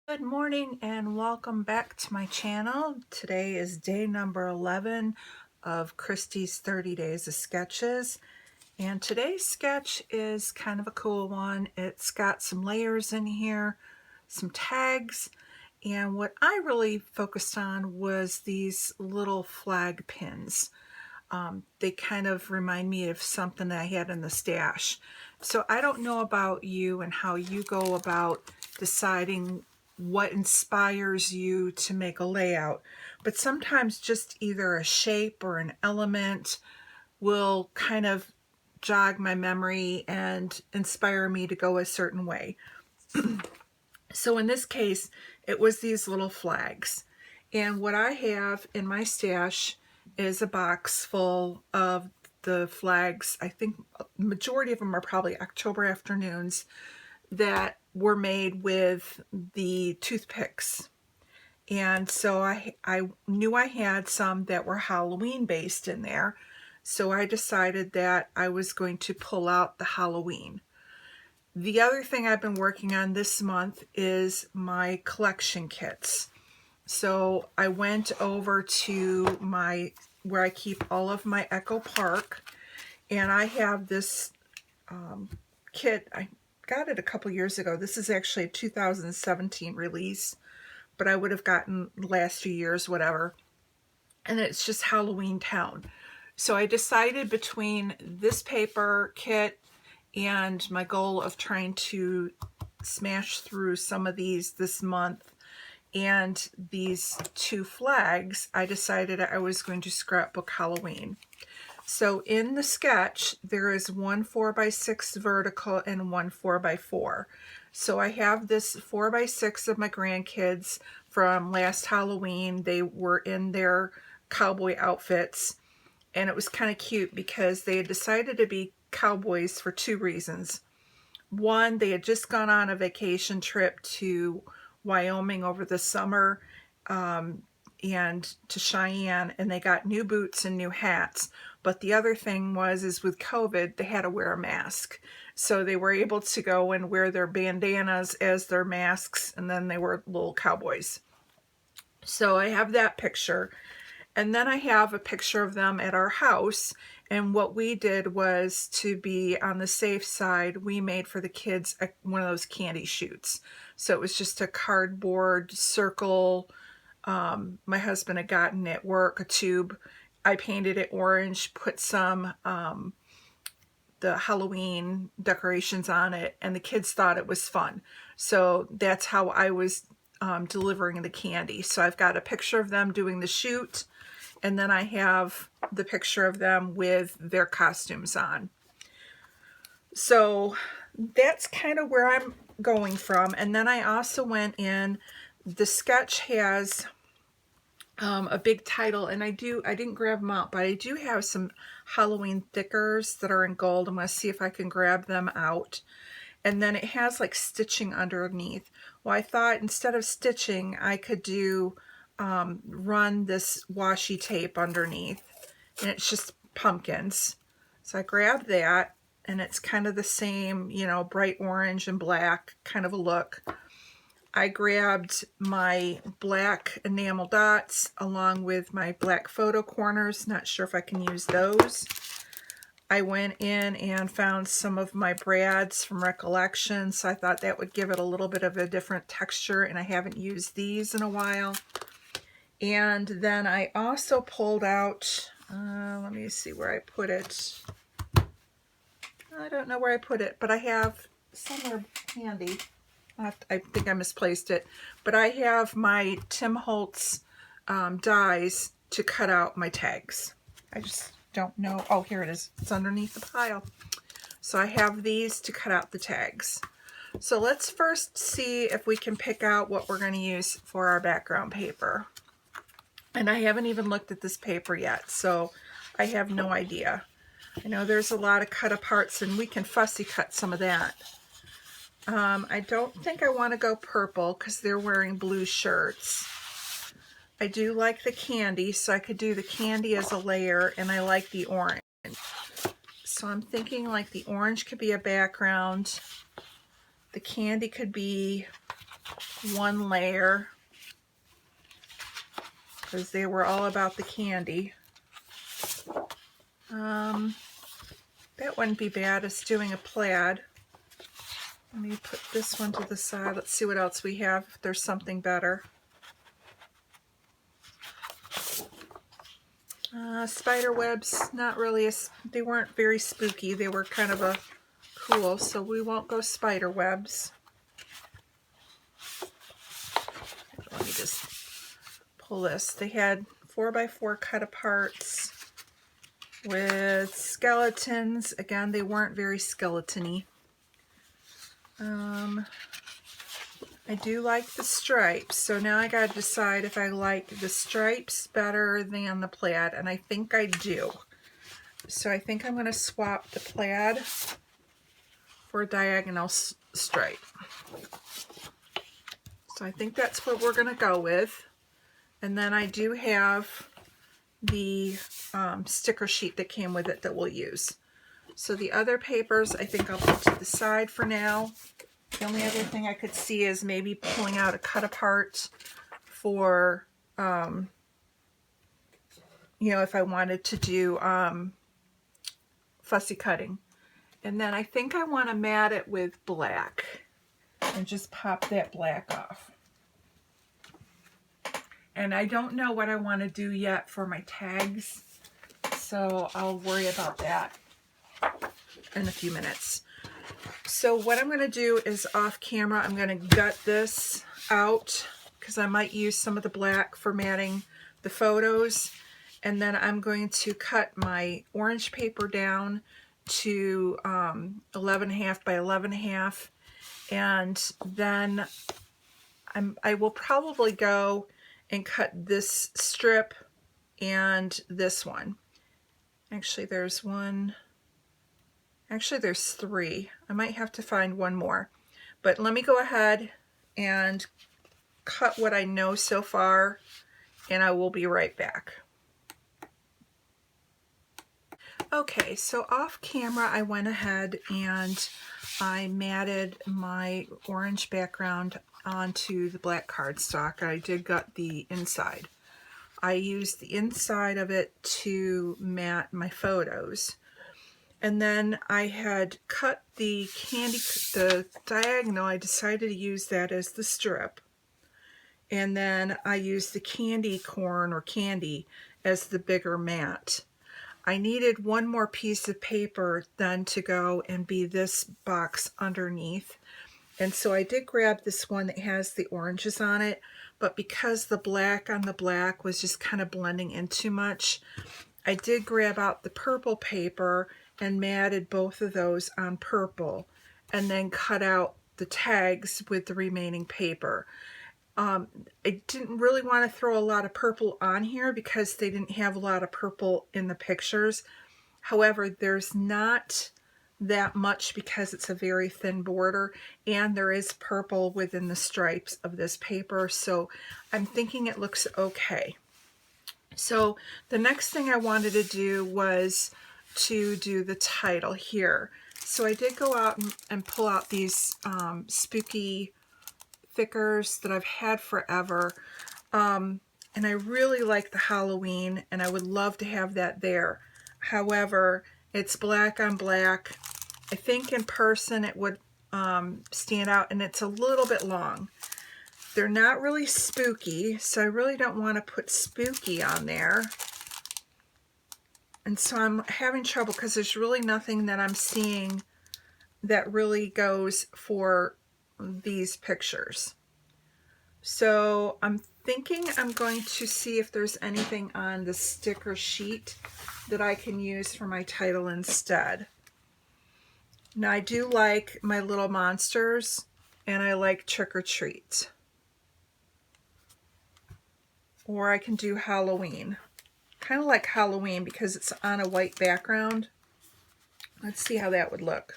Good morning and welcome back to my channel. Today is day number 11 of Christy's 30 Days of Sketches. And today's sketch is kind of a cool one. It's got some layers in here, some tags, and what I really focused on was these little flag pins. They kind of remind me of something that I had in the stash. So I don't know about you and how you go about deciding what inspires you to make a layout, but sometimes just either a shape or an element will kind of jog my memory and inspire me to go a certain way. So in this case, it was these little flags. And what I have in my stash is a box full of the flags. I think the majority of them are probably October afternoons that were made with the toothpicks. And so I knew I had some that were Halloween based in there. So I decided that I was going to pull out the Halloween. The other thing I've been working on this month is my collection kits. So I went over to where I keep all of my Echo Park, and I have this kit. I got it a couple years ago. This is actually a 2017 release, but I would have gotten the last few years, whatever. And it's just Halloween Town. So I decided between this paper kit and my goal of trying to smash through some of these this month and these two flags, I decided I was going to scrapbook Halloween. So in the sketch, there is one 4x6 vertical and one 4x4. So I have this 4x6 of my grandkids from last Halloween. They were in their cowboy outfits, and it was kind of cute because they had decided to be cowboys for two reasons. One, they had just gone on a vacation trip to Wyoming over the summer and to Cheyenne, and they got new boots and new hats. But the other thing is with COVID, they had to wear a mask. So they were able to go and wear their bandanas as their masks, and then they were little cowboys. So I have that picture. And then I have a picture of them at our house. And what we did was, to be on the safe side, we made for the kids one of those candy chutes. So it was just a cardboard circle. My husband had gotten at work a tube. I painted it orange, put some the Halloween decorations on it, and the kids thought it was fun. So that's how I was delivering the candy. So I've got a picture of them doing the shoot, and then I have the picture of them with their costumes on. So that's kind of where I'm going from. And then I also went in, the sketch has a big title, and I didn't grab them out, but I do have some Halloween thickers that are in gold. I'm going to see if I can grab them out. And then it has like stitching underneath. Well, I thought instead of stitching, I could do run this washi tape underneath, and it's just pumpkins. So I grabbed that, and it's kind of the same, you know, bright orange and black kind of a look. I grabbed my black enamel dots along with my black photo corners. Not sure if I can use those. I went in and found some of my brads from Recollection, so I thought that would give it a little bit of a different texture, and I haven't used these in a while. And then I also pulled out, let me see where I put it. I don't know where I put it, but I have somewhere handy. I think I misplaced it. But I have my Tim Holtz dies to cut out my tags. I just don't know. Oh, here it is. It's underneath the pile. So I have these to cut out the tags. So let's first see if we can pick out what we're going to use for our background paper. And I haven't even looked at this paper yet, so I have no idea. I know there's a lot of cut aparts, and we can fussy cut some of that. I don't think I want to go purple because they're wearing blue shirts. I do like the candy, so I could do the candy as a layer, and I like the orange. So I'm thinking like the orange could be a background. The candy could be one layer because they were all about the candy. That wouldn't be bad as doing a plaid. Let me put this one to the side. Let's see what else we have, if there's something better. Spider webs, not really, they weren't very spooky. They were kind of a cool, so we won't go spider webs. Let me just pull this. They had 4x4 cut aparts with skeletons. Again, they weren't very skeleton-y. I do like the stripes, so now I gotta decide if I like the stripes better than the plaid, and I think I do. So I think I'm gonna swap the plaid for a diagonal stripe. So I think that's what we're gonna go with. And then I do have the sticker sheet that came with it that we'll use. So the other papers I think I'll put to the side for now. The only other thing I could see is maybe pulling out a cut apart for, you know, if I wanted to do fussy cutting. And then I think I want to mat it with black and just pop that black off. And I don't know what I want to do yet for my tags, so I'll worry about that in a few minutes. So what I'm going to do is off camera, I'm going to gut this out because I might use some of the black for matting the photos. And then I'm going to cut my orange paper down to 11.5 by 11.5. And then I will probably go and cut this strip and this one. Actually, there's one. Actually, there's three. I might have to find one more. But let me go ahead and cut what I know so far, and I will be right back. Okay, so off camera, I went ahead and I matted my orange background onto the black cardstock. I did gut the inside. I used the inside of it to mat my photos. And then I had cut the diagonal. I decided to use that as the strip. And then I used the candy corn or candy as the bigger mat. I needed one more piece of paper then to go and be this box underneath. And so I did grab this one that has the oranges on it, but because the black on the black was just kind of blending in too much, I did grab out the purple paper and matted both of those on purple and then cut out the tags with the remaining paper. I didn't really want to throw a lot of purple on here because they didn't have a lot of purple in the pictures. However, there's not that much because it's a very thin border and there is purple within the stripes of this paper, so I'm thinking it looks okay. So the next thing I wanted to do was to do the title here. So I did go out and pull out these spooky thickers that I've had forever, and I really like the Halloween and I would love to have that there. However, it's black on black. I think in person it would stand out, and it's a little bit long. They're not really spooky, so I really don't want to put spooky on there. And so I'm having trouble because there's really nothing that I'm seeing that really goes for these pictures. So I'm thinking I'm going to see if there's anything on the sticker sheet that I can use for my title instead. Now I do like my little monsters and I like Trick or Treat. Or I can do Halloween. Kind of like Halloween because it's on a white background. Let's see how that would look.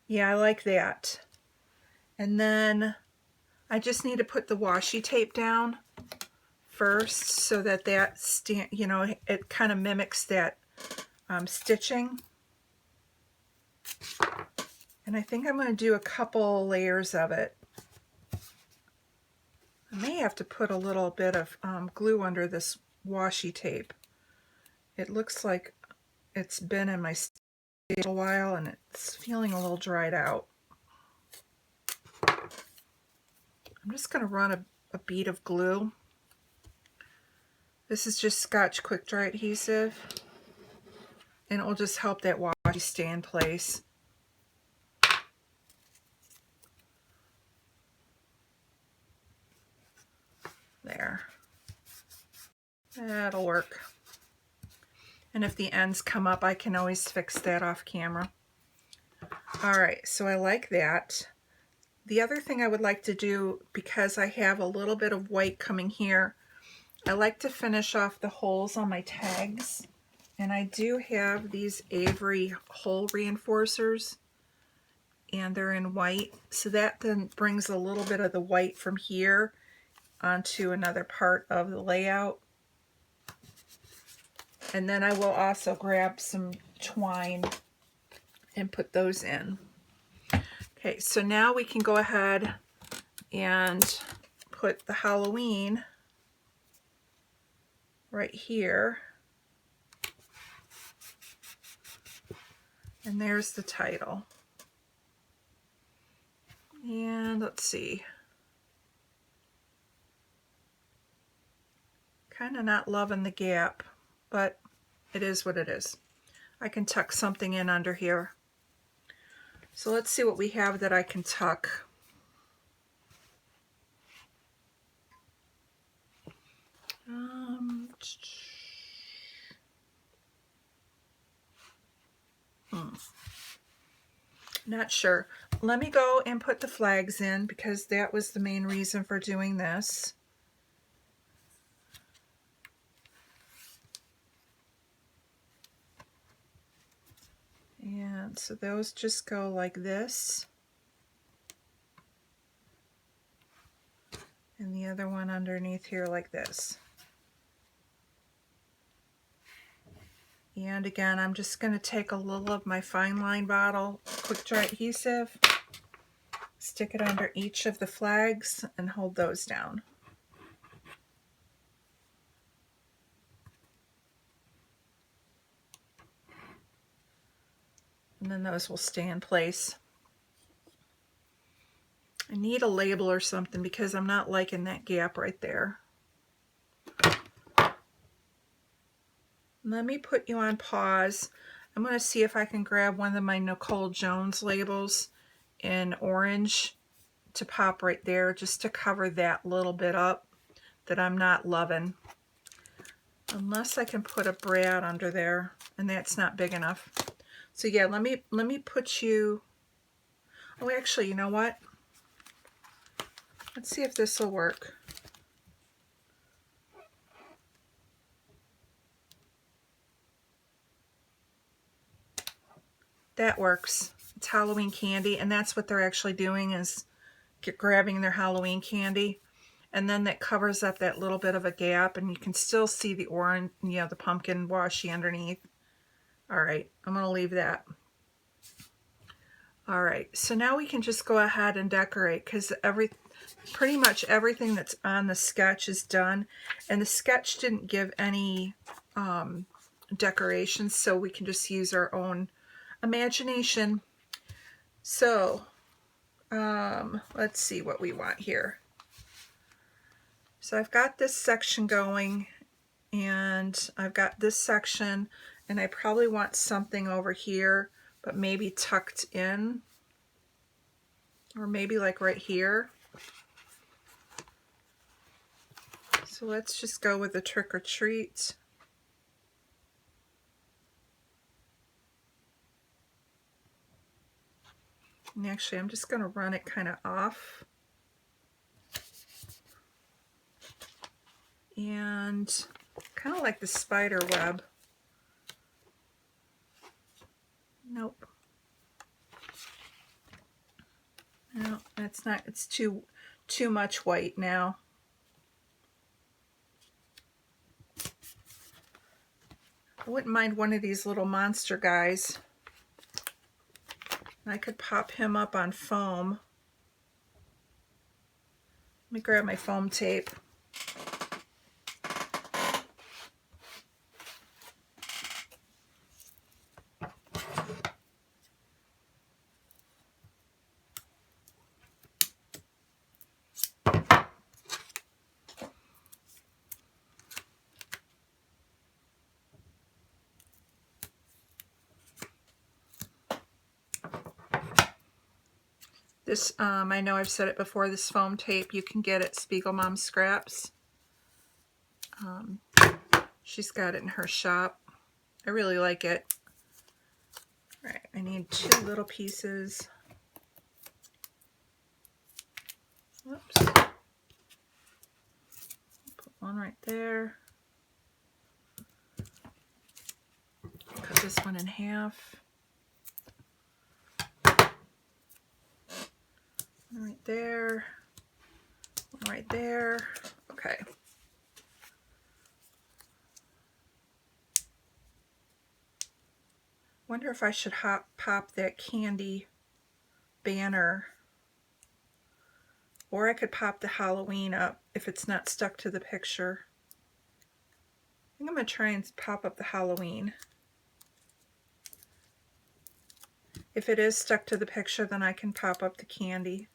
Yeah, I like that. And then I just need to put the washi tape down first so that you know, it kind of mimics that stitching. And I think I'm going to do a couple layers of it. I may have to put a little bit of glue under this washi tape. It looks like it's been in my stage a while and it's feeling a little dried out. I'm just going to run a bead of glue. This is just Scotch Quick Dry adhesive, and it will just help that washi stay in place. There. That'll work. And if the ends come up, I can always fix that off camera. All right, so I like that. The other thing I would like to do, because I have a little bit of white coming here, I like to finish off the holes on my tags. And I do have these Avery hole reinforcers, and they're in white. So that then brings a little bit of the white from here onto another part of the layout. And then I will also grab some twine and put those in. Okay, so now we can go ahead and put the Halloween right here. And there's the title. And let's see. Kind of not loving the gap, but it is what it is. I can tuck something in under here. So let's see what we have that I can tuck. Not sure. Let me go and put the flags in because that was the main reason for doing this. And so those just go like this. And the other one underneath here like this. And again, I'm just going to take a little of my fine line bottle, quick dry adhesive, stick it under each of the flags and hold those down. And then those will stay in place. I need a label or something because I'm not liking that gap right there. Let me put you on pause. I'm going to see if I can grab one of my Nicole Jones labels in orange to pop right there, just to cover that little bit up that I'm not loving. Unless I can put a brad under there, and that's not big enough. So yeah, let me put you. Oh, actually, you know what? Let's see if this will work. That works. It's Halloween candy, and that's what they're actually doing, is grabbing their Halloween candy, and then that covers up that little bit of a gap, and you can still see the orange, you know, the pumpkin washi underneath. All right, I'm going to leave that. All right, so now we can just go ahead and decorate, because pretty much everything that's on the sketch is done, and the sketch didn't give any decorations, so we can just use our own imagination. So let's see what we want here. So I've got this section going, and I've got this section, and I probably want something over here, but maybe tucked in, or maybe like right here. So let's just go with the trick or treat. And actually, I'm just going to run it kind of off. And kind of like the spider web. Nope. No, that's not, it's too much white now. I wouldn't mind one of these little monster guys. I could pop him up on foam. Let me grab my foam tape. This, I know I've said it before, this foam tape you can get at Spiegel Mom Scraps. She's got it in her shop. I really like it. All right, I need 2 little pieces. Whoops. Put one right there. Cut this one in half. One right there. One right there. Okay. Wonder if I should pop that candy banner, or I could pop the Halloween up if it's not stuck to the picture. I think I'm going to try and pop up the Halloween. If it is stuck to the picture, then I can pop up the candy.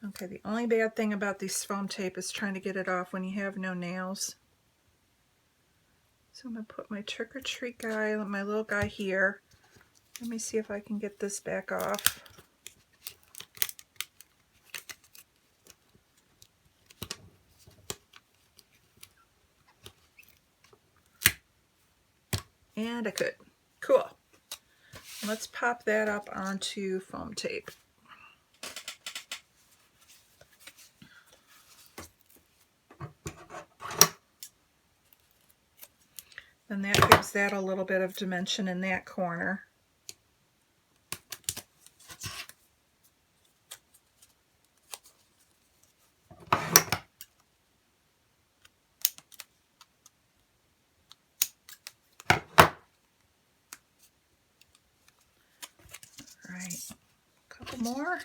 Okay, the only bad thing about this foam tape is trying to get it off when you have no nails. So I'm going to put my trick-or-treat guy, my little guy here. Let me see if I can get this back off. And I could. Cool. Let's pop that up onto foam tape. And that gives that a little bit of dimension in that corner. All right, a couple more.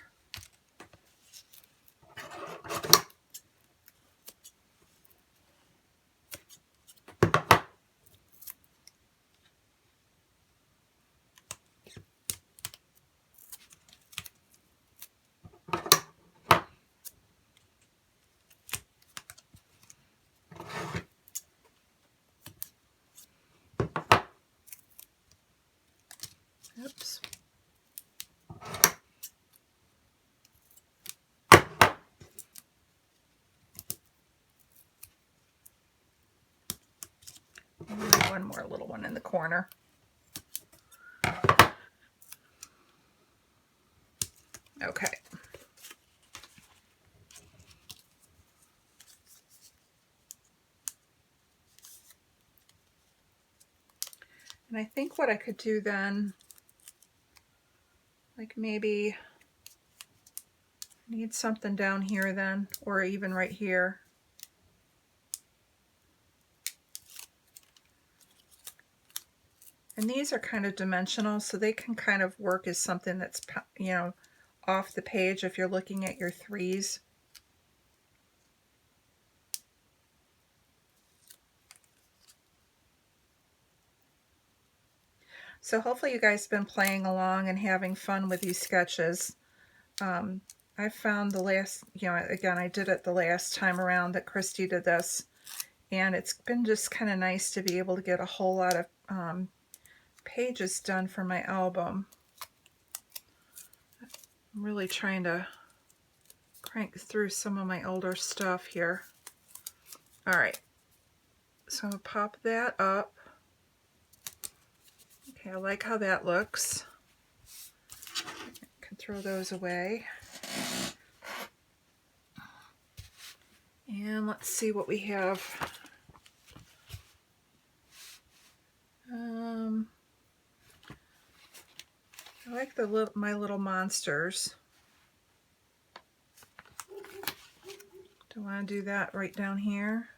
Oops. And one more little one in the corner. Okay. And I think what I could do then, like maybe need something down here then, or even right here. And these are kind of dimensional, so they can kind of work as something that's, you know, off the page if you're looking at your 3s. So hopefully you guys have been playing along and having fun with these sketches. I found the last, you know, again, I did it the last time around that Christy did this, and it's been just kind of nice to be able to get a whole lot of pages done for my album. I'm really trying to crank through some of my older stuff here. All right, so I'm going to pop that up. Okay, I like how that looks. I can throw those away. And let's see what we have. I like my little monsters. So I want to do that right down here.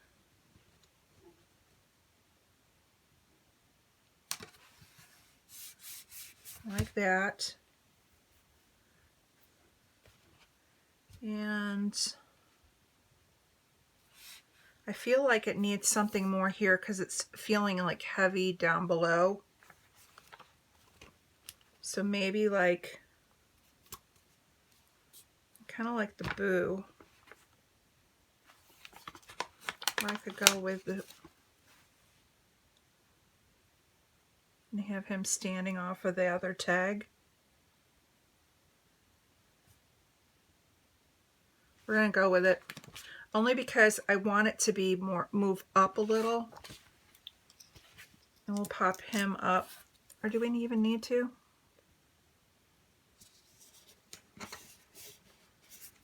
Like that. And I feel like it needs something more here because it's feeling like heavy down below. So maybe like, kind of like the boo. Or I could go with the, and have him standing off of the other tag. We're going to go with it only because I want it to be more, move up a little. And we'll pop him up. Or do we even need to?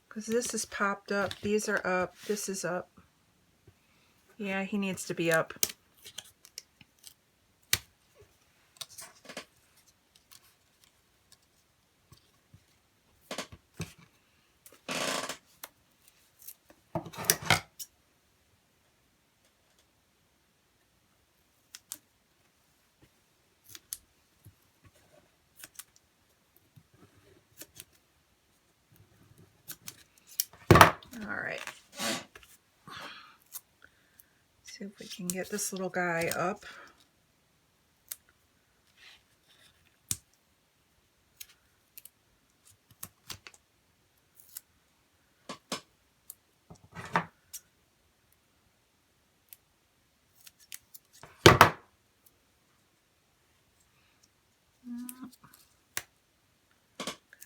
Because this is popped up. These are up. This is up. Yeah, he needs to be up. All right. See if we can get this little guy up.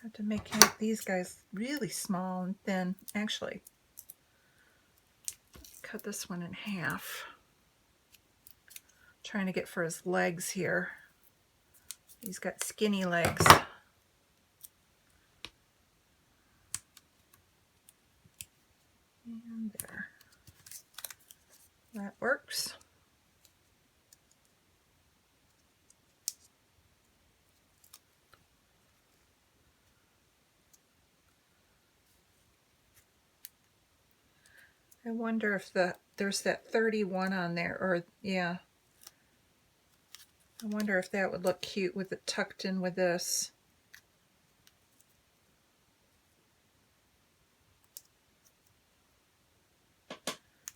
Have to make these guys really small and thin. Actually, cut this one in half. Trying to get for his legs here. He's got skinny legs. And there. That works. I wonder if there's that 31 on there, or yeah. I wonder if that would look cute with it tucked in with this.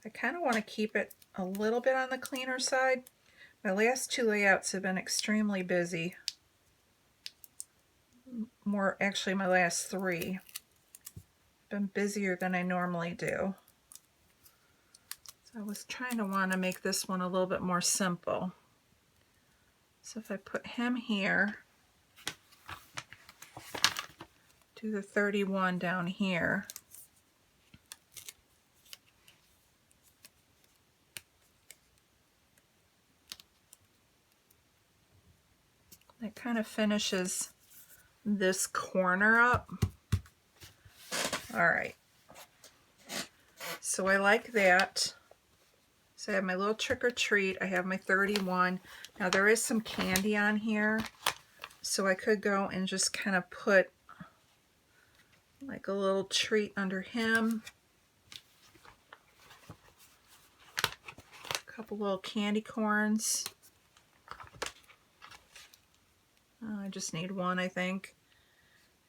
I kind of want to keep it a little bit on the cleaner side. My last two layouts have been extremely busy. More, actually my last three. Been busier than I normally do. So I was trying to want to make this one a little bit more simple. So if I put him here, do the 31 down here. That kind of finishes this corner up. All right. So I like that. So I have my little trick or treat. I have my 31. Now there is some candy on here. So I could go and just kind of put like a little treat under him. A couple little candy corns. I just need one, I think.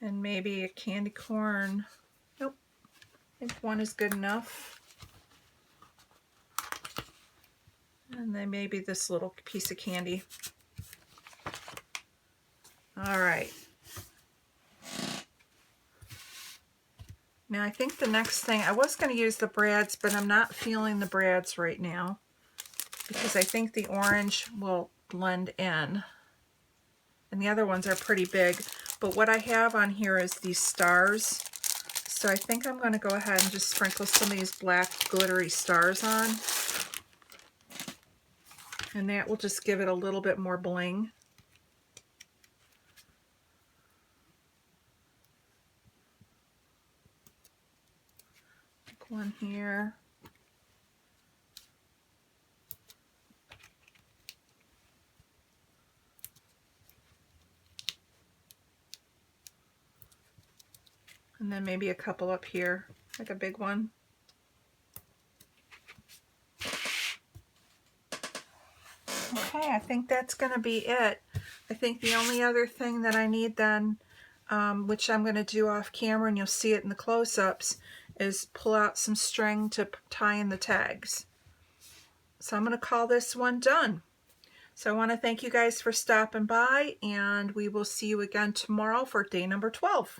And maybe a candy corn. Nope. I think one is good enough. And then maybe this little piece of candy. All right. Now I think the next thing, I was going to use the brads, but I'm not feeling the brads right now because I think the orange will blend in. And the other ones are pretty big. But what I have on here is these stars. So I think I'm going to go ahead and just sprinkle some of these black glittery stars on. And that will just give it a little bit more bling. Like one here. And then maybe a couple up here, like a big one. Okay, I think that's going to be it. I think the only other thing that I need then, which I'm going to do off camera and you'll see it in the close-ups, is pull out some string to tie in the tags. So I'm going to call this one done. So I want to thank you guys for stopping by, and we will see you again tomorrow for day number 12.